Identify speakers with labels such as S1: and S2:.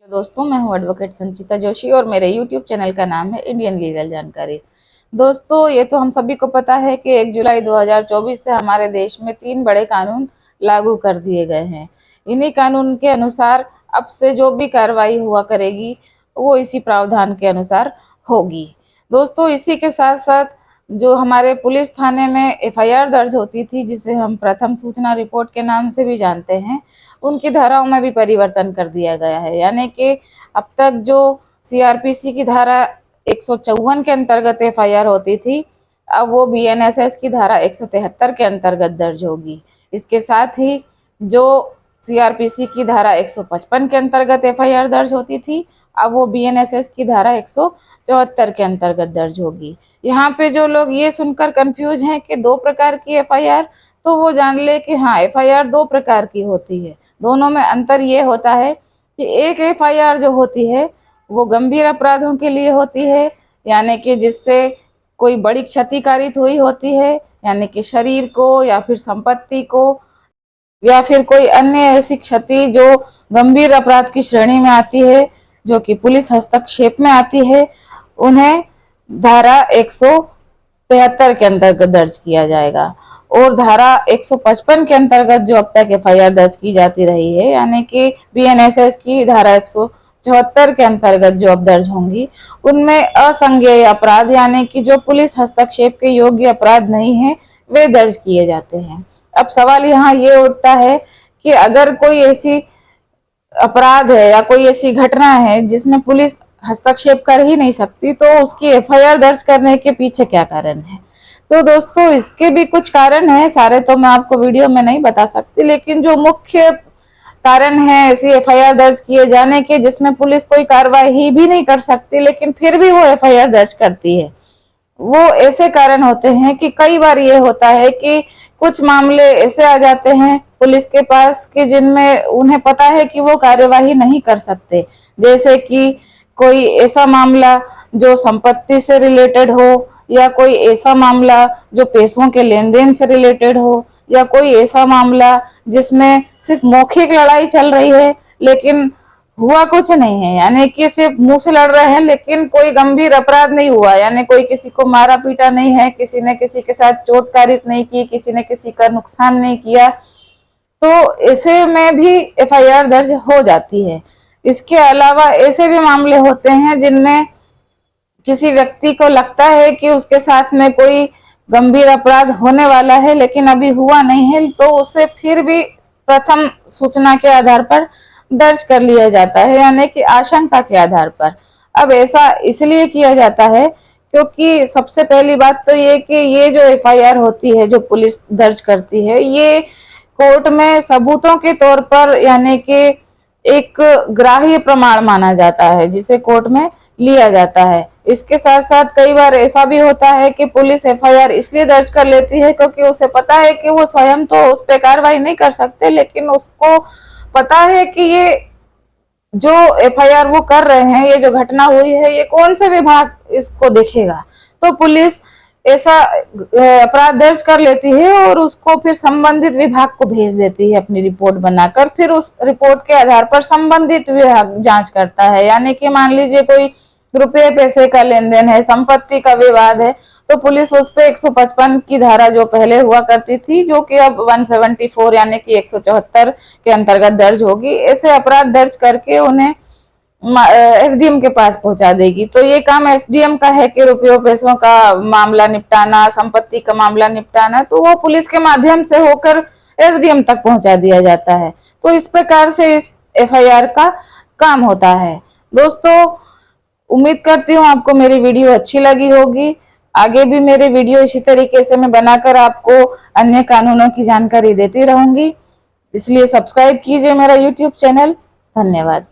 S1: दोस्तों, मैं हूं एडवोकेट संचिता जोशी और मेरे YouTube चैनल का नाम है इंडियन लीगल जानकारी। दोस्तों, ये तो हम सभी को पता है कि 1 जुलाई 2024 से हमारे देश में 3 बड़े कानून लागू कर दिए गए हैं। इन्हीं कानून के अनुसार अब से जो भी कार्रवाई हुआ करेगी वो इसी प्रावधान के अनुसार होगी। दोस्तों, इसी के साथ साथ जो हमारे पुलिस थाने में FIR दर्ज होती थी, जिसे हम प्रथम सूचना रिपोर्ट के नाम से भी जानते हैं, उनकी धाराओं में भी परिवर्तन कर दिया गया है। यानी कि अब तक जो CRPC की धारा 154 के अंतर्गत FIR होती थी, अब वो BNSS की धारा 173 के अंतर्गत दर्ज होगी। इसके साथ ही जो CRPC की धारा 155 के अंतर्गत FIR दर्ज होती थी, अब वो BNSS की धारा 174 के अंतर्गत दर्ज होगी। यहाँ पे जो लोग ये सुनकर कंफ्यूज हैं कि 2 प्रकार की FIR, तो वो जान ले कि हाँ, FIR 2 प्रकार की होती है। दोनों में अंतर ये होता है कि एक FIR जो होती है वो गंभीर अपराधों के लिए होती है, यानी कि जिससे कोई बड़ी क्षति कारित हुई होती है, यानी कि शरीर को या फिर संपत्ति को या फिर कोई अन्य ऐसी क्षति जो गंभीर अपराध की श्रेणी में आती है, जो कि पुलिस हस्तक्षेप में आती है, उन्हें धारा 173 के अंतर्गत दर्ज किया जाएगा। और धारा 155 के अंतर्गत जो अब तक FIR दर्ज की जाती रही है, यानी कि BNSS की धारा 174 के अंतर्गत जो अब दर्ज होंगी, उनमें असंज्ञेय अपराध यानी कि जो पुलिस हस्तक्षेप के योग्य अपराध नहीं है, वे दर्ज किए जाते हैं। अब सवाल यहाँ ये उठता है कि अगर कोई ऐसी अपराध है या कोई ऐसी घटना है जिसमें पुलिस हस्तक्षेप कर ही नहीं सकती, तो उसकी FIR दर्ज करने के पीछे क्या कारण है? तो दोस्तों, इसके भी कुछ कारण है, सारे तो मैं आपको वीडियो में नहीं बता सकती, लेकिन जो मुख्य कारण है ऐसी FIR दर्ज किए जाने के जिसमें पुलिस कोई कार्रवाई भी नहीं कर सकती लेकिन फिर भी वो FIR दर्ज करती है, वो ऐसे कारण होते हैं कि कई बार ये होता है कि कुछ मामले ऐसे आ जाते हैं पुलिस के पास कि जिनमें उन्हें पता है कि वो कार्यवाही नहीं कर सकते। जैसे कि कोई ऐसा मामला जो संपत्ति से रिलेटेड हो, या कोई ऐसा मामला जो पैसों के लेन देन से रिलेटेड हो, या कोई ऐसा मामला जिसमें सिर्फ मौखिक लड़ाई चल रही है लेकिन हुआ कुछ नहीं है, यानी कि सिर्फ मुंह से लड़ रहे हैं लेकिन कोई गंभीर अपराध नहीं हुआ, यानी कोई किसी को मारा पीटा नहीं है, किसी ने किसी के साथ चोट कारित नहीं की, किसी ने किसी का नुकसान नहीं किया, तो ऐसे में भी FIR दर्ज हो जाती है। इसके अलावा ऐसे भी मामले होते हैं जिनमें किसी व्यक्ति को लगता है कि उसके साथ में कोई गंभीर अपराध होने वाला है लेकिन अभी हुआ नहीं है, तो उसे फिर भी प्रथम सूचना के आधार पर दर्ज कर लिया जाता है, यानी कि आशंका के आधार पर। अब ऐसा इसलिए किया जाता है क्योंकि सबसे पहली बात तो ये कि ये जो FIR होती है जो पुलिस दर्ज करती है, ये कोर्ट में सबूतों के तौर पर यानी कि एक ग्राह्य प्रमाण माना जाता है जिसे कोर्ट में लिया जाता है। इसके साथ साथ कई बार ऐसा भी होता है कि पुलिस FIR इसलिए दर्ज कर लेती है क्योंकि उसे पता है कि वो स्वयं तो उस पर कार्रवाई नहीं कर सकते, लेकिन उसको पता है कि ये जो FIR वो कर रहे हैं, ये जो घटना हुई है, ये कौन से विभाग इसको देखेगा, तो पुलिस ऐसा अपराध दर्ज कर लेती है और उसको फिर संबंधित विभाग को भेज देती है अपनी रिपोर्ट बनाकर। फिर उस रिपोर्ट के आधार पर संबंधित विभाग जांच करता है, यानी कि मान लीजिए कोई रुपये पैसे का लेन देन है, संपत्ति का विवाद है, तो पुलिस उस पे 155 की धारा जो पहले हुआ करती थी, जो कि अब 174 यानी कि 174 के अंतर्गत दर्ज होगी, ऐसे अपराध दर्ज करके उन्हें SDM के पास पहुंचा देगी। तो ये काम SDM का है कि रुपयों पैसों का मामला निपटाना, संपत्ति का मामला निपटाना, तो वो पुलिस के माध्यम से होकर SDM तक पहुंचा दिया जाता है। तो इस प्रकार से इस FIR का काम होता है। दोस्तों, उम्मीद करती हूँ आपको मेरी वीडियो अच्छी लगी होगी। आगे भी मेरे वीडियो इसी तरीके से मैं बनाकर आपको अन्य कानूनों की जानकारी देती रहूंगी, इसलिए सब्सक्राइब कीजिए मेरा YouTube चैनल। धन्यवाद।